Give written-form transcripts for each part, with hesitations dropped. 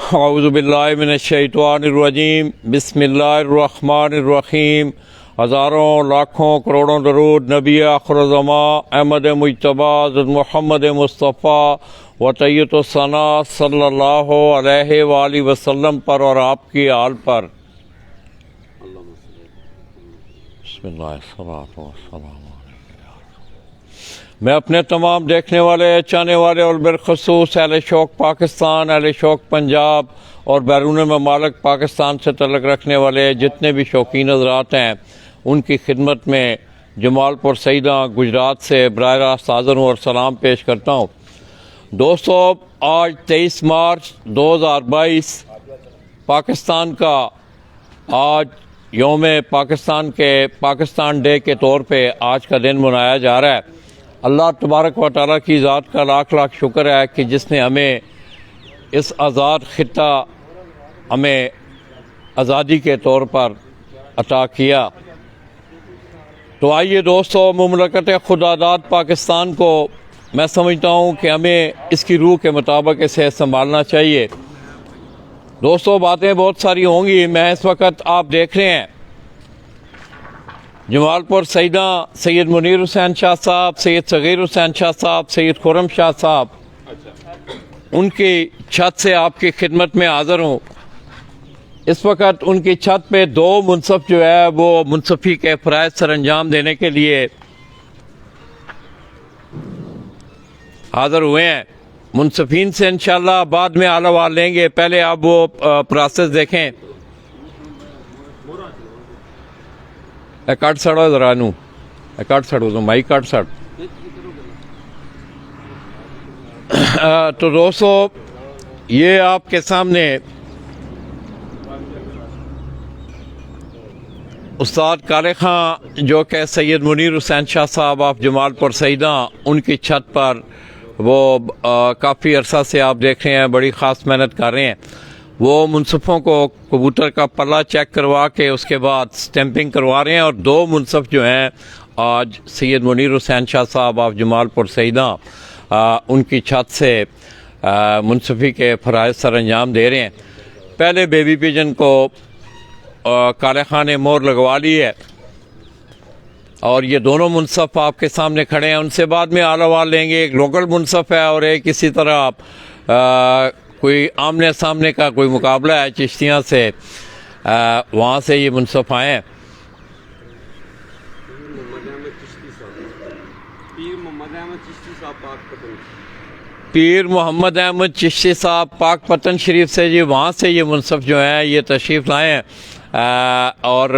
औज़ुबिल्लाहि मिनश्शैतानिर्रजीम बिस्मिल्लाहिर्रहमानिर्रहीम। हज़ारों लाखों करोड़ों दरूद नबी आखिर-उज़्ज़मा अहमद मुज्तबा मोहम्मद मुस्तफ़ा व तय्यतुस्सना सल्लल्लाहु अलैहि वालैहि वसल्लम पर और आपकी आल पर। बिस्मिल्लाहिर्रहमानिर्रहीम। मैं अपने तमाम देखने वाले, चाहने वाले और बिलखसूस अहले शौक़ पाकिस्तान, अहले शौक़ पंजाब और बैरून ममालिक पाकिस्तान से तल्लुक़ रखने वाले जितने भी शौकीन हज़रात हैं, उनकी खिदमत में जमालपुर सईदा गुजरात से बराह रास्त हाज़िर हूँ और सलाम पेश करता हूँ। दोस्तों, आज 23 मार्च 2022 पाकिस्तान का आज यौम पाकिस्तान के पाकिस्तान डे के तौर पे आज का दिन मनाया जा रहा है। अल्लाह तबारक व तआला की ज़ात का लाख लाख शुक्र है कि जिसने हमें इस आज़ाद खित्ता हमें आज़ादी के तौर पर अता किया। तो आइए दोस्तों, मुमलकत खुदादाद पाकिस्तान को मैं समझता हूँ कि हमें इसकी रूह के मुताबिक इसे संभालना चाहिए। दोस्तों, बातें बहुत सारी होंगी। मैं इस वक्त आप देख रहे हैं जमालपुर सईदा सैयद मुनीर हुसैन शाह साहब, सैयद सगीर हुसैन शाह साहब, सैयद खुर्रम शाह साहब, उनकी छत से आपकी खिदमत में हाज़िर हूँ। इस वक्त उनकी छत पे दो मुनसफ़ जो है वो मुनसफ़ी के फ़राइज़ सर अंजाम देने के लिए हाज़िर हुए हैं। मुनसफ़ीन से इंशाअल्लाह बाद में आलावाल लेंगे, पहले आप वो प्रोसेस देखें। कट सड़ो जरा नू, कट सड़ो तो माई कट सड़। तो दोस्तों, ये आपके सामने उस्ताद काले खां जो कि सैयद मुनीर हुसैन शाह साहब आप जमालपुर सईदा, उनकी छत पर वो काफ़ी अरसा से आप देख रहे हैं बड़ी ख़ास मेहनत कर रहे हैं। वो मुनसफ़ों को कबूतर का पल्ला चेक करवा के उसके बाद स्टैंपिंग करवा रहे हैं और दो मुनसफ़ जो हैं आज सैयद मुनीर हुसैन शाह साहब आप जमालपुर सईदा उनकी छत से मुनसफ़ी के फ़राइज़ सर अंजाम दे रहे हैं। पहले बेबी पिजन को काले खां ने मोहर लगवा ली है और ये दोनों मुनसफ़ आपके सामने खड़े हैं। उनसे बाद में आलावाल लेंगे। एक लोकल मुनसफ़ है और एक इसी तरह कोई आमने सामने का कोई मुकाबला है चिश्तियाँ से, वहाँ से ये मुनसफ़ आए हैं। पीर मोहम्मद अहमद चिश्ती साहब पाक पतन शरीफ से जी, वहाँ से ये मुनसफ़ जो हैं ये तशरीफ़ लाए हैं। और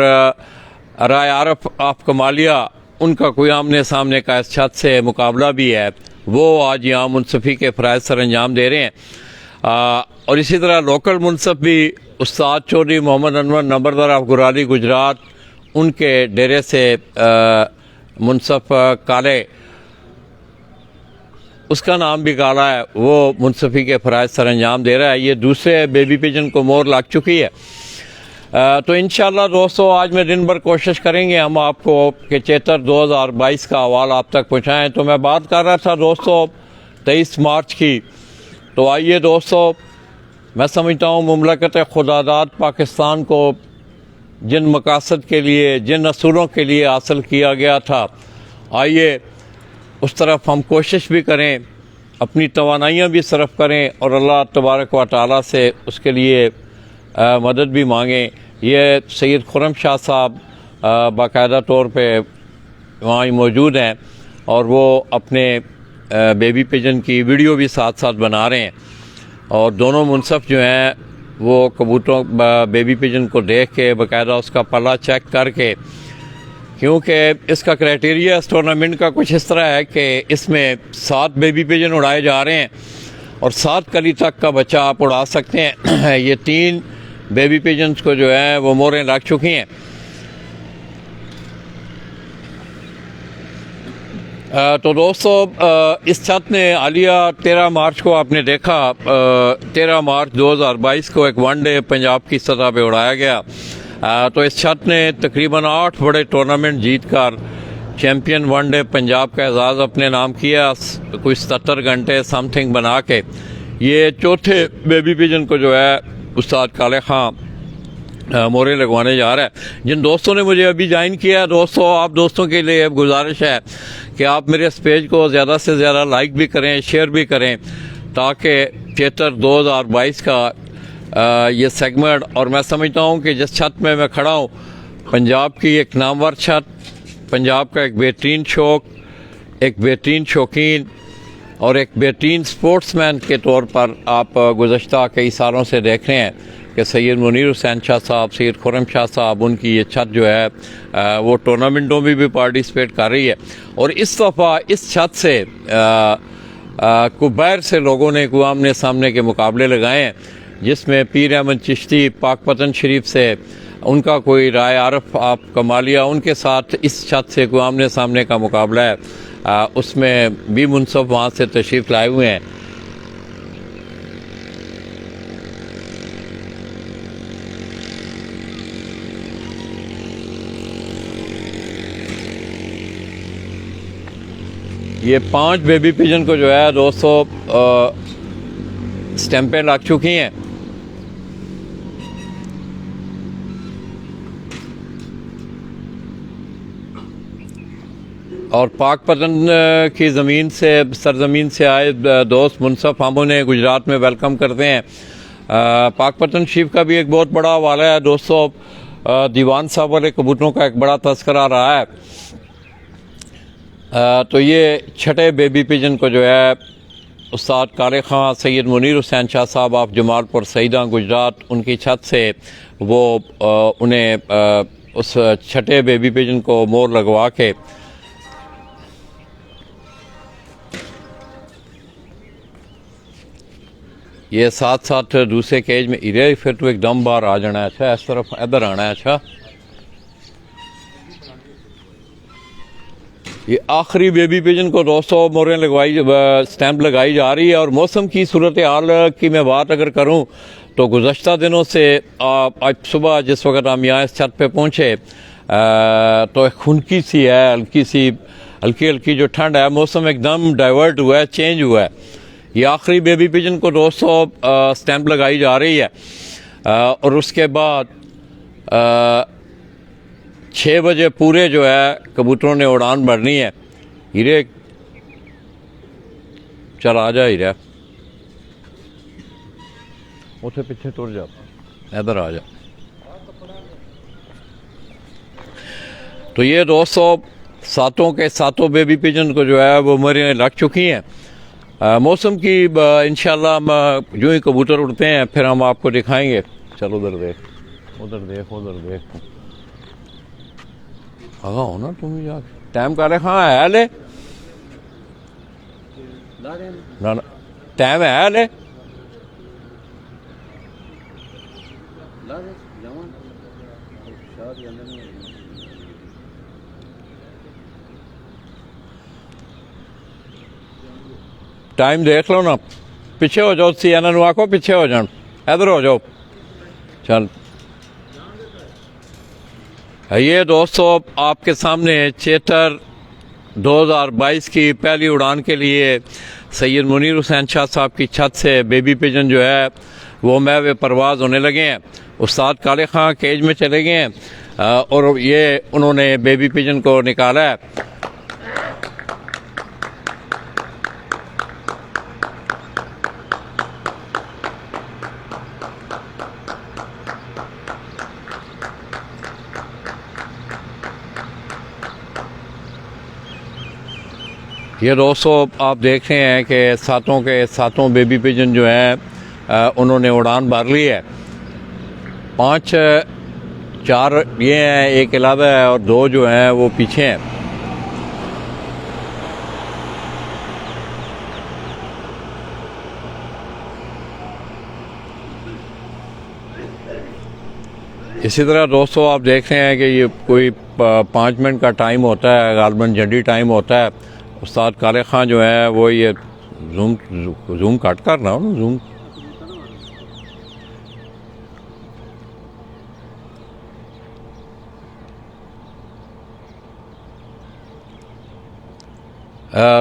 राय आरफ ऑफ कमालिया, उनका कोई आमने सामने का इस छत से मुकाबला भी है, वो आज यहाँ मुनसफ़ी के फ़राइज़ सर अंजाम दे रहे हैं। और इसी तरह लोकल मुनसफ़ भी उस्ताद चौधरी मोहम्मद अनवर नंबरदार ऑफ गुराली गुजरात, उनके डेरे से मुनसफ़ काले, उसका नाम भी काला है, वो मुनसफ़ी के फ़राइज़ सर अंजाम दे रहा है। ये दूसरे बेबी पिजन को मोहर लग चुकी है। तो इंशाअल्लाह दोस्तों, आज मैं दिन भर कोशिश करेंगे हम आपको कि चैतर 2022 का अहवाल आप तक पहुँचाएँ। तो मैं बात कर रहा था दोस्तों 23 मार्च की। तो आइए दोस्तों, मैं समझता हूँ मुमलकत खुदादाद पाकिस्तान को जिन मकासद के लिए, जिन असूलों के लिए हासिल किया गया था, आइए उस तरफ हम कोशिश भी करें, अपनी तवानाइयाँ भी सर्फ करें और अल्लाह तबारक व तआला से उसके लिए मदद भी मांगें। ये सैयद खुर्रम शाह साहब बाकायदा तौर पे वहाँ मौजूद हैं और वो अपने बेबी पिजन की वीडियो भी साथ साथ बना रहे हैं और दोनों मुनसफ़ जो हैं वो कबूतरों बेबी पिजन को देख के बाकायदा उसका पल्ला चेक करके, क्योंकि इसका क्राइटेरिया इस टूर्नामेंट का कुछ इस तरह है कि इसमें 7 बेबी पिजन उड़ाए जा रहे हैं और 7 कली तक का बच्चा आप उड़ा सकते हैं। ये 3 बेबी पिजन्स को जो है वो मोहरें लग चुकी हैं। तो दोस्तों, इस छत ने आलिया 13 मार्च को आपने देखा, 13 मार्च 2022 को एक वनडे पंजाब की सतह पे उड़ाया गया। तो इस छत ने तकरीबन 8 बड़े टूर्नामेंट जीत कर चैम्पियन वनडे पंजाब का एजाज़ अपने नाम किया। कोई 77 घंटे समथिंग बना के ये चौथे बेबी पिजन को जो है उस्ताद काले खां मोरे लगवाने जा रहा है। जिन दोस्तों ने मुझे अभी ज्वाइन किया है, दोस्तों आप दोस्तों के लिए गुजारिश है कि आप मेरे इस पेज को ज़्यादा से ज़्यादा लाइक भी करें, शेयर भी करें, ताकि चेतर 2022 का ये सेगमेंट, और मैं समझता हूँ कि जिस छत में मैं खड़ा हूँ, पंजाब की एक नामवर छत, पंजाब का एक बेहतरीन शौक, एक बेहतरीन शौकीन और एक बेहतरीन स्पोर्ट्समैन के तौर पर आप गुज़श्ता कई सालों से देख रहे हैं कि सैयद मुनीर हुसैन शाह साहब, सैयद खुर्रम शाह साहब, उनकी ये छत जो है वो टूर्नामेंटों में भी पार्टिसिपेट कर रही है। और इस दफ़ा इस छत से कुबैर से लोगों ने आमने सामने के मुकाबले लगाए हैं, जिसमें पीर अहमद चिश्ती पाकपतन शरीफ से उनका कोई राय आरफ आप कमालिया, उनके साथ इस छत से आमने सामने का मुकाबला है। उसमें भी मुनसफ वहाँ से तशरीफ़ लाए हुए हैं। ये 5 बेबी पिजन को जो है दोस्तों स्टैंपें लग चुकी हैं। और पाकपतन की ज़मीन से, सरज़मीन से आए दोस्त मुनसफ हम उन्हें गुजरात में वेलकम करते हैं। पाकपतन शरीफ का भी एक बहुत बड़ा हवाला है दोस्तों। दीवान साहब वाले कबूतरों का एक बड़ा तस्करा रहा है। तो ये छठे बेबी पिजन को जो है उस्ताद काले खां सैयद मुनीर हुसैन शाह साहब ऑफ जमालपुर सईदा गुजरात, उनकी छत से वो उन्हें उस छठे बेबी पिजन को मोर लगवा के ये साथ साथ दूसरे केज में इधर फिर तो एकदम बाहर आ जाना है। अच्छा, इस तरफ इधर आना है। अच्छा, ये आखिरी बेबी पिजन को दोस्तों मोरें लगवाई, स्टैंप लगाई जा रही है। और मौसम की सूरत हाल की मैं बात अगर करूं तो गुज़श्ता दिनों से आज सुबह जिस वक्त हम यहाँ इस छत पे पहुँचे तो एक खुनकी सी है, हल्की हल्की जो ठंड है, मौसम एकदम डाइवर्ट हुआ है, चेंज हुआ है। ये आखिरी बेबी पिजन को दोस्तों स्टैंप लगाई जा रही है और उसके बाद 6 बजे पूरे जो है कबूतरों ने उड़ान भरनी है। हीरे चल आ जा, हीरा उसे पीछे तुर जा, इधर आ जा। तो ये दोस्तों सातों के सातों बेबी पिजन को जो है वो मरे लग चुकी हैं। मौसम की इंशाल्लाह हम जो ही कबूतर उड़ते हैं फिर हम आपको दिखाएंगे। चलो उधर देख, उधर देख, उधर देख, आगा हो ना तुम ही जाके। टाइम का कहाँ है ले ना, टाइम है ले टाइम देख लो ना, पीछे हो जाओ, CNN आखो पीछे हो जाओ, इधर हो जाओ। चल ये दोस्तों आपके सामने चेतर 2022 की पहली उड़ान के लिए सैयद मुनीर हुसैन शाह साहब की छत से बेबी पिजन जो है वो महवे परवाज़ होने लगे हैं। उस्ताद काले खां केज में चले गए हैं और ये उन्होंने बेबी पिजन को निकाला है। ये दोस्तों आप देख रहे हैं कि सातों के सातों बेबी पिजन जो हैं उन्होंने उड़ान भर ली है। 5 4 ये हैं, एक अलावा है और 2 जो हैं वो पीछे हैं। इसी तरह दोस्तों आप देख रहे हैं कि ये कोई 5 मिनट का टाइम होता है, गालबन जंडी टाइम होता है। उस्ताद काले खां जो है वो ये जूम कट कर रहा हूँ ना, जूम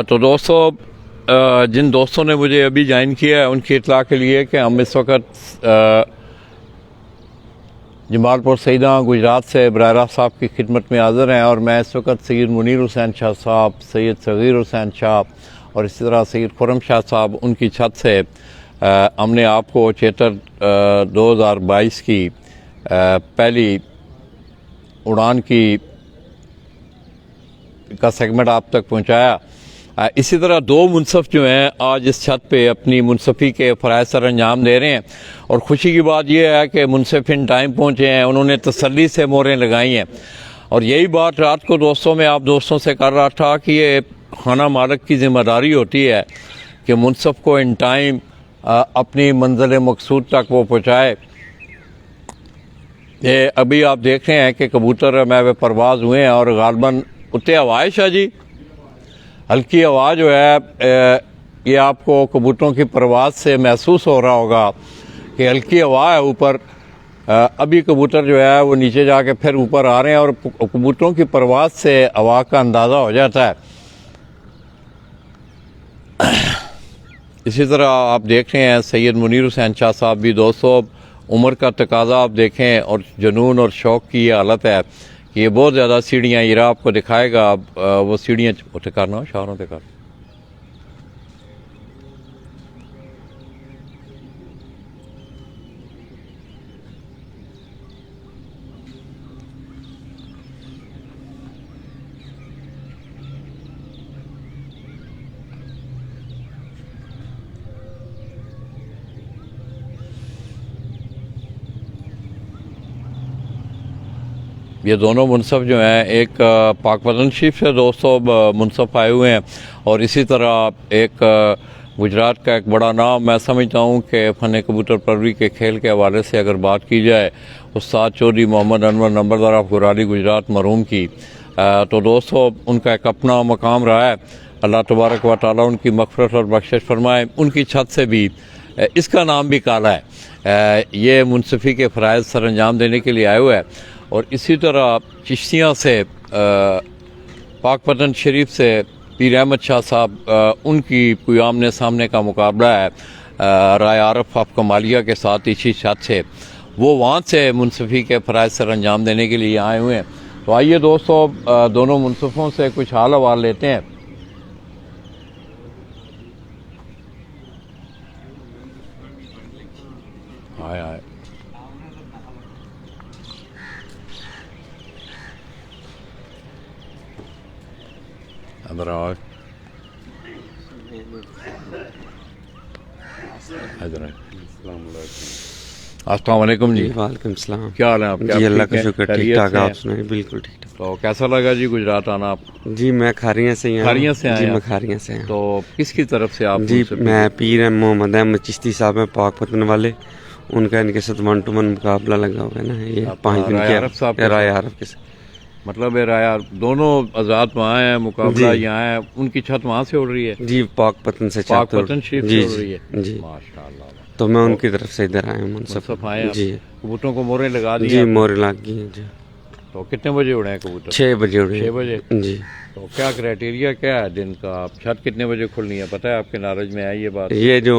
तो दोस्तों जिन दोस्तों ने मुझे अभी ज्वाइन किया है उनकी इत्तला के लिए कि हम इस वक्त जमालपुर सईदा गुजरात से बरारा साहब की खिदमत में हाज़िर हैं और मैं इस वक्त सैयद मुनीर हुसैन शाह साहब, सैयद सगीर हुसैन शाह और इसी तरह सैयद खुर्रम शाह साहब उनकी छत से हमने आपको चेतर 2022 की पहली उड़ान का सेगमेंट आप तक पहुंचाया। इसी तरह दो मुनसफ़ जो हैं आज इस छत पे अपनी मुनसफ़ी के फ़राइज़ सर अंजाम दे रहे हैं और ख़ुशी की बात यह है कि मुनसफ़ इन टाइम पहुँचे हैं, उन्होंने तसल्ली से मोहरें लगाई हैं। और यही बात रात को दोस्तों में आप दोस्तों से कर रहा था कि ये खाना मालिक की ज़िम्मेदारी होती है कि मुनसफ़ को इन टाइम अपनी मंजिल मकसूद तक वो पहुँचाए। ये अभी आप देख रहे हैं कि कबूतर में परवाज़ हुए हैं और गालबन उत्ते हवा है। शाह जी हल्की हवा जो है ये आपको कबूतरों की परवाज़ से महसूस हो रहा होगा कि हल्की हवा है ऊपर। अभी कबूतर जो है वो नीचे जाके फिर ऊपर आ रहे हैं और कबूतरों की परवाज़ से हवा का अंदाज़ा हो जाता है। इसी तरह आप देख रहे हैं सैयद मुनीर हुसैन शाह साहब भी दोस्तों, उम्र का तकाज़ा आप देखें और जुनून और शौक़ की ये हालत है कि ये बहुत ज़्यादा सीढ़ियाँ हीरा आपको दिखाएगा। वो सीढ़ियाँ उठे करना शहरों पे कर। ये दोनों मुनसफ़ जो हैं एक पाकपतन शरीफ से दोस्तों मुनसफ़ आए हुए हैं और इसी तरह एक गुजरात का एक बड़ा नाम मैं समझता हूँ कि फ़न कबूतर परवरी के खेल के हवाले से अगर बात की जाए उस्ताद चौधरी मोहम्मद अनवर नंबरदार ऑफ गुराली गुजरात मरहूम की, तो दोस्तों उनका एक अपना मकाम रहा है। अल्लाह तबारक व तआला उनकी मग़फ़िरत और बख्शिश फरमाए। उनकी छत से भी इसका नाम भी काला है। ये मुनसफ़ी के फ़राइज़ सर अंजाम देने के लिए आए हुए हैं। और इसी तरह चिश्तियाँ से पाकपतन शरीफ से पीर अहमद शाह साहब उनकी कोई आमने सामने का मुकाबला है राय आरफ ऑफ कमालिया के साथ इसी छत से। वो वहाँ से मुनसफ़ी के फ़राइज़ सर अंजाम देने के लिए आए हुए हैं। तो आइए दोस्तों दोनों मुनसफ़ों से कुछ हाल अहवाल लेते हैं। आए अंदर आओ, अस्सलाम वालेकुम जी। वालेकुम सलाम। क्या हाल है आपके? जी अल्लाह का शुक्र, ठीक ठाक। आप सुनाइए? बिल्कुल ठीक ठाक। तो कैसा लगा जी गुजरात आना आप? जी मैं खारियाँ से आया। खारियाँ से आए? जी मैं खारियाँ से आया। तो किसकी तरफ से आप? जी मैं पीर मोहम्मद अहमद चिश्ती साहब हैं पाकपतन वाले, उनका इनके साथ 1 to 1 मुकाबला लगा हुआ है ना। ये 5 दिन के राय आरफ के साथ, मतलब राय दोनों आज़ाद वहाँ हैं, मुकाबला यहाँ है। उनकी छत वहाँ से उड़ रही है? जी पाकपतन से, पाकपतन शरीफ से उड़ रही है जी। माशाअल्लाह। तो मैं उनकी तरफ से इधर आया हूँ मुनसफ़ आए जी। कबूतरों को मोहरें लगा दी? जी मोहरें लग गई जी। तो कितने बजे उड़े हैं कबूतर? 6 बजे उड़े। 6 बजे जी। तो क्या क्राइटेरिया क्या है दिन का? छत कितने बजे खुलनी है पता है आपके नॉलेज में है ये बात? ये जो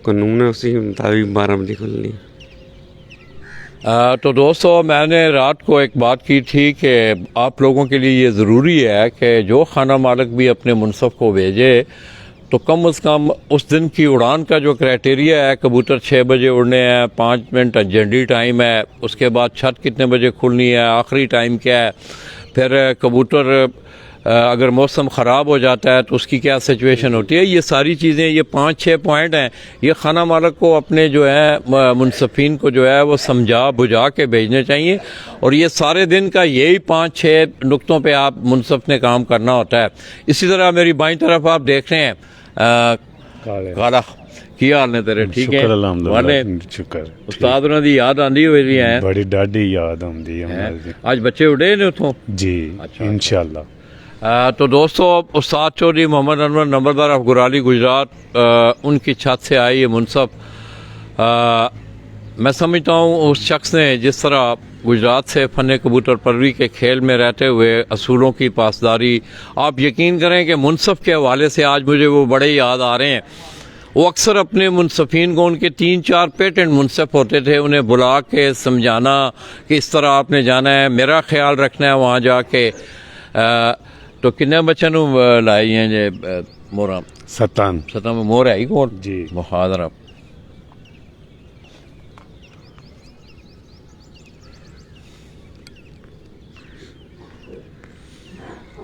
कानून है उसी के मुताबिक 12 बजे खुलनी है। तो दोस्तों मैंने रात को एक बात की थी कि आप लोगों के लिए ये ज़रूरी है कि जो खाना मालिक भी अपने मुनसफ़ को भेजे तो कम से कम उस दिन की उड़ान का जो क्राइटेरिया है, कबूतर 6 बजे उड़ने हैं, 5 मिनट झंडी टाइम है, उसके बाद छत कितने बजे खुलनी है, आखिरी टाइम क्या है, फिर कबूतर अगर मौसम ख़राब हो जाता है तो उसकी क्या सिचुएशन होती है। ये सारी चीज़ें, ये 5-6 पॉइंट हैं, ये खाना मालिक को अपने जो है मुनसफ़ीन को जो है वो समझा बुझा के भेजने चाहिए। और ये सारे दिन का यही 5-6 नुक्तों पे आप मुनसफ़ ने काम करना होता है। इसी तरह मेरी बाईं तरफ आप देख रहे हैं काला की हाल ने तेरे? ठीक है वाले शुक्र। उस्ताद उन्होंने दी याद आंदी हुई है? बड़ी डाढ़ी याद आंदी है। आज बच्चे उड़े ने उतों? जी इंशाल्लाह। तो दोस्तों उस्ताद चौधरी मोहम्मद अनवर नंबरदार ऑफ गुराली गुजरात उनकी छत से आई ये मुनसफ़ मैं समझता हूँ उस शख्स ने जिस तरह गुजरात से फ़न कबूतर परवरी के खेल में रहते हुए असूलों की पासदारी, आप यकीन करें कि मुनसफ़ के हवाले से आज मुझे वो बड़े याद आ रहे हैं। वो अक्सर अपने मुनसफ़ीन को, उनके 3-4 पेटेंट मुनसफ़ होते थे, उन्हें बुला के समझाना कि इस तरह आपने जाना है, मेरा ख्याल रखना है वहाँ जाके। तो किन्ने बच्चों को लाई हैं जे मोरा सता में मोर है ही कौन जी मुहादरा।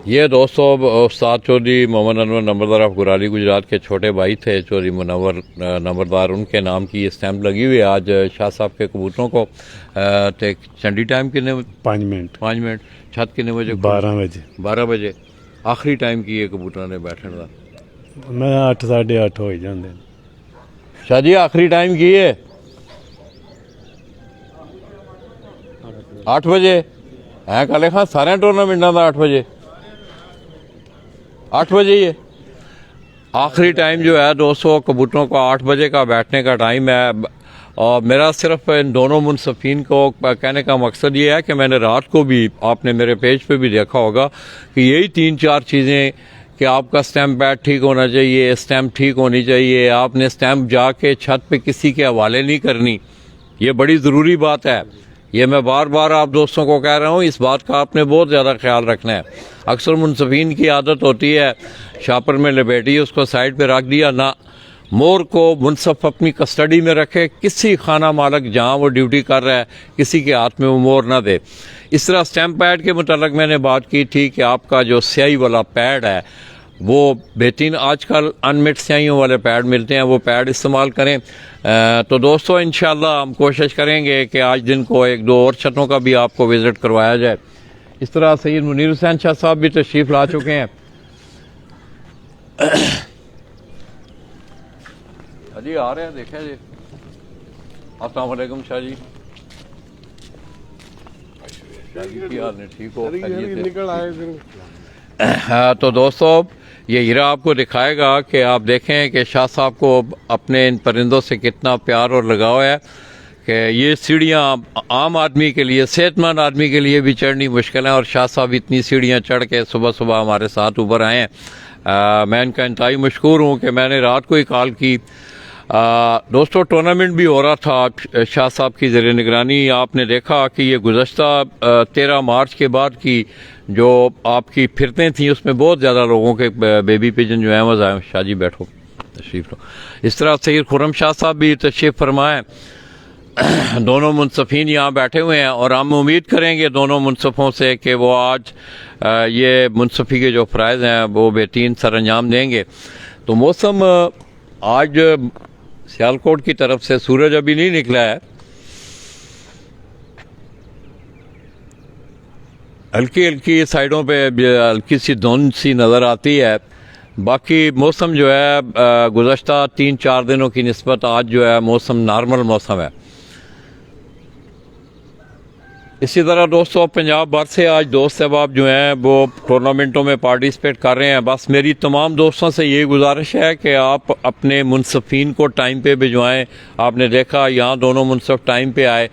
ये दोस्तों उस्ताद चौधरी मोहम्मद अनवर नंबरदार ऑफ गुराली गुजरात के छोटे भाई थे चौधरी मुनव्वर नंबरदार, उनके नाम की ये स्टैम्प लगी हुई है। आज शाह साहब के कबूतरों को चंडी टाइम कितने 5 मिनट 5 मिनट छत कितने बजे 12 बजे आखिरी टाइम की ये कबूतरों ने बैठने का मैं 8 साढ़े 8 हो जाते शाह जी आखिरी टाइम की है 8 बजे है कल खां सारे टूर्नामेंटा का 8 बजे 8 बजे ही है आखिरी टाइम जो है। दोस्तों कबूतरों को 8 बजे का बैठने का टाइम है। और मेरा सिर्फ इन दोनों मुनसफ़ीन को कहने का मकसद ये है कि मैंने रात को भी, आपने मेरे पेज पे भी देखा होगा कि यही 3-4 चीज़ें कि आपका स्टैम्प पैड ठीक होना चाहिए, स्टैम्प ठीक होनी चाहिए, आपने स्टैम्प जाके छत पे किसी के हवाले नहीं करनी, ये बड़ी ज़रूरी बात है। ये मैं बार बार आप दोस्तों को कह रहा हूँ, इस बात का आपने बहुत ज़्यादा ख्याल रखना है। अक्सर मुनसफ़ीन की आदत होती है शापर में लपेटी उसको साइड पे रख दिया ना, मोर को मुनसफ़ अपनी कस्टडी में रखे, किसी खाना मालक जहाँ वो ड्यूटी कर रहा है किसी के हाथ में वो मोर ना दे। इस तरह स्टैम्प पैड के मुतालिक मैंने बात की थी कि आपका जो स्याही वाला पैड है वो बेहतरीन, आजकल अनमिट स्याहियों वाले पैड मिलते हैं, वो पैड इस्तेमाल करें। तो दोस्तों इंशाल्लाह हम कोशिश करेंगे कि आज दिन को 1-2 और छतों का भी आपको विज़िट करवाया जाए। इस तरह सैयद मुनीर हुसैन शाह साहब भी तशरीफ़ ला चुके हैं। जी आ रहे हैं, देखें जी। अस्सलाम वालेकुम शाह जी। शाह जी की हाल है, ठीक हो? निकल आए। हाँ तो दोस्तों ये हीरा आपको दिखाएगा कि आप देखें कि शाह साहब को अपने इन परिंदों से कितना प्यार और लगाव है कि ये सीढ़ियाँ आम आदमी के लिए, सेहतमंद आदमी के लिए भी चढ़नी मुश्किल है, और शाह साहब इतनी सीढ़ियाँ चढ़ के सुबह सुबह हमारे साथ ऊपर आए हैं। मैं इनका इंतहाई मशकूर हूँ कि मैंने रात को ही कॉल की। दोस्तों टूर्नामेंट भी हो रहा था शाह साहब की ज़ेर निगरानी। आपने देखा कि ये गुज़श्ता 13 मार्च के बाद की जो आपकी फिरतें थी उसमें बहुत ज़्यादा लोगों के बेबी पिजन जो है मज़ा आए। शाह जी बैठो, तशरीफ़ लो। इस तरह सैयद खुर्रम शाह साहब भी तशरीफ़ फरमाएँ। दोनों मुनसफ़ीन यहाँ बैठे हुए हैं और हम उम्मीद करेंगे दोनों मुनसफ़ों से कि वो आज ये मुनसफ़ी के जो फ़राइज़ हैं वो बेहतरीन सर अंजाम देंगे। तो मौसम आज सियालकोट की तरफ से सूरज अभी नहीं निकला है, हल्की हल्की साइडों पे हल्की सी धुंध सी नज़र आती है। बाकी मौसम जो है गुज़श्ता 3-4 दिनों की निस्बत आज जो है मौसम नॉर्मल मौसम है। इसी तरह दोस्तों पंजाब भर से आज दोस्त अहबाब जो हैं वो टूर्नामेंटों में पार्टिसिपेट कर रहे हैं। बस मेरी तमाम दोस्तों से ये गुजारिश है कि आप अपने मुनसफ़ीन को टाइम पे भिजवाएं। आपने देखा यहाँ दोनों मुनसफ़ टाइम पे आए।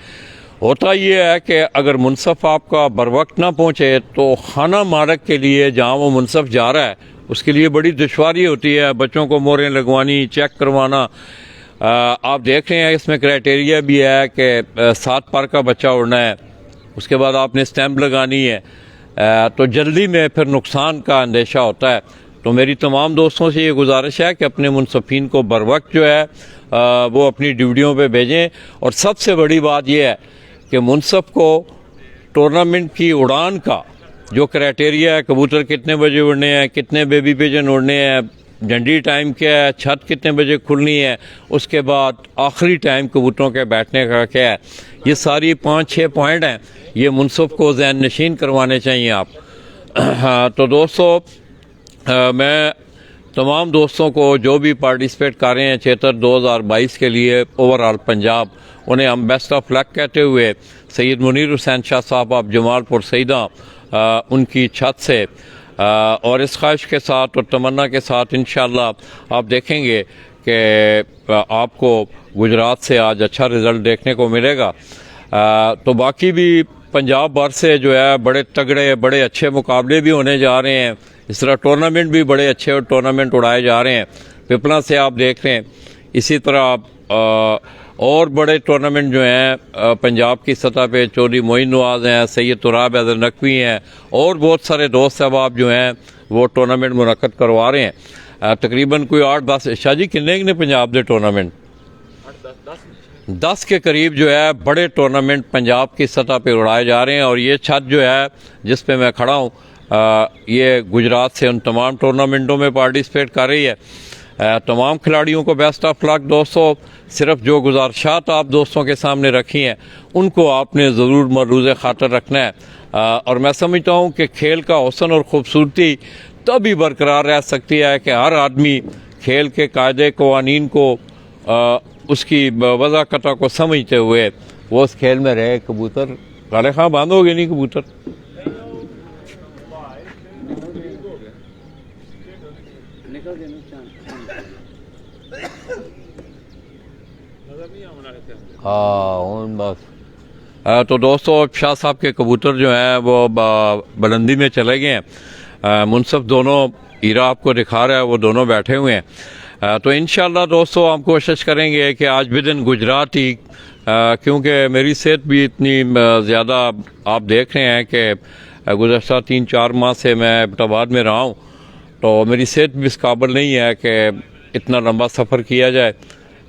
होता ये है कि अगर मुनसफ़ आपका बर वक्त ना पहुँचे तो खाना मालक के लिए जहाँ वो मुनसफ़ जा रहा है उसके लिए बड़ी दुश्वारी होती है, बच्चों को मोरें लगवानी, चेक करवाना। आप देख रहे हैं इसमें क्राइटेरिया भी है कि 7 पर का बच्चा उड़ना है, उसके बाद आपने स्टैंप लगानी है, तो जल्दी में फिर नुकसान का अंदेशा होता है। तो मेरी तमाम दोस्तों से ये गुजारिश है कि अपने मुनसफ़ीन को बर वक्त जो है वो अपनी ड्यूटियों पे भेजें। और सबसे बड़ी बात यह है कि मुनसफ़ को टूर्नामेंट की उड़ान का जो क्राइटेरिया है, कबूतर कितने बजे उड़ने हैं, कितने बेबी पिजन उड़ने हैं, झंडी टाइम क्या है, छत कितने बजे खुलनी है, उसके बाद आखिरी टाइम कबूतरों के बैठने का क्या है, ये सारी 5-6 पॉइंट हैं, ये मुनसफ़ को ज़हन नशीन करवाने चाहिए आप। हाँ तो दोस्तों मैं तमाम दोस्तों को जो भी पार्टिसिपेट कर रहे हैं चेतर 2022 के लिए ओवरऑल पंजाब, उन्हें हम बेस्ट ऑफ लक कहते हुए सैयद मुनीर हुसैन शाह साहब आप जमालपुर सईदा उनकी छत से और इस ख्वाहिश के साथ और तमन्ना के साथ इंशाअल्लाह आप देखेंगे कि आपको गुजरात से आज अच्छा रिज़ल्ट देखने को मिलेगा। तो बाकी भी पंजाब भर से जो है बड़े तगड़े बड़े अच्छे मुकाबले भी होने जा रहे हैं। इस तरह टूर्नामेंट भी बड़े अच्छे टूर्नामेंट उड़ाए जा रहे हैं। पिपला से आप देख रहे हैं, इसी तरह आप और बड़े टूर्नामेंट जो हैं पंजाब की सतह पे चौधरी मोइन नवाज हैं, सैयद तुराब हैदर नकवी हैं और बहुत सारे दोस्त अहबाब जो हैं वो टूर्नामेंट मुनक्कद करवा रहे हैं। तकरीबन कोई 8-10 शाह जी किन्ने पंजाब के टूर्नामेंट 10 के करीब जो है बड़े टूर्नामेंट पंजाब की सतह पे उड़ाए जा रहे हैं। और ये छत जो है जिस पे मैं खड़ा हूँ ये गुजरात से उन तमाम टूर्नामेंटों में पार्टिसिपेट कर रही है। तमाम खिलाड़ियों को बेस्ट ऑफ लक दोस्तों। सिर्फ जो गुजारिशात आप दोस्तों के सामने रखी हैं उनको आपने ज़रूर मरूज़ ख़ातर रखना है। और मैं समझता हूँ कि खेल का हुस्न और ख़ूबसूरती तभी बरकरार रह सकती है कि हर आदमी खेल के कायदे कवानीन को उसकी वज़ाक़त को समझते हुए वो उस खेल में रहे। कबूतर काले खां बंद हो गए नहीं कबूतर हाँ बस। तो दोस्तों शाह साहब के कबूतर जो हैं वो बुलंदी में चले गए हैं। मुनसफ दोनों हीरा आपको दिखा रहा है, वो दोनों बैठे हुए हैं। तो इंशाल्लाह दोस्तों हम कोशिश करेंगे कि आज भी दिन गुजरात ही क्योंकि मेरी सेहत भी इतनी ज़्यादा आप देख रहे हैं कि गुज़श्ता 3-4 माह से मैं एबटाबाद में रहा हूँ, तो मेरी सेहत भी इस काबिल नहीं है कि इतना लंबा सफ़र किया जाए।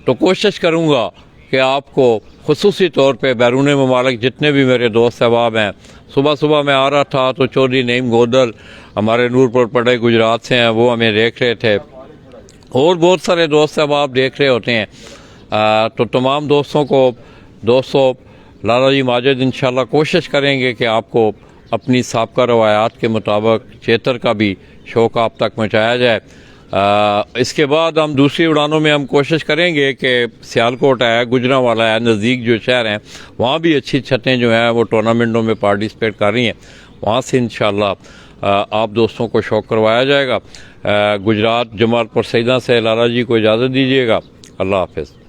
तो कोशिश करूँगा कि आपको ख़ुसूसी तौर पे बैरून ममालिक जितने भी मेरे दोस्त अहबाब हैं, सुबह सुबह मैं आ रहा था तो चौधरी नईम गोदल हमारे नूरपुर पड़े गुजरात से हैं, वो हमें देख रहे थे और बहुत सारे दोस्त अहबाब देख रहे होते हैं। तो तमाम दोस्तों लाला जी माजिद इंशाल्लाह कोशिश करेंगे कि आपको अपनी साबका रवायात के मुताबिक चेतर का भी शौक़ आप तक पहुँचाया जाए। इसके बाद हम दूसरी उड़ानों में हम कोशिश करेंगे कि सियालकोट है, गुजरांवाला है, नज़दीक जो शहर हैं वहाँ भी अच्छी छतें जो हैं वो टूर्नामेंटों में पार्टिसिपेट कर रही हैं, वहाँ से इंशाल्लाह आप दोस्तों को शौक़ करवाया जाएगा। गुजरात जमालपुर सईदा से लाला जी को इजाज़त दीजिएगा। अल्लाह हाफ़िज़।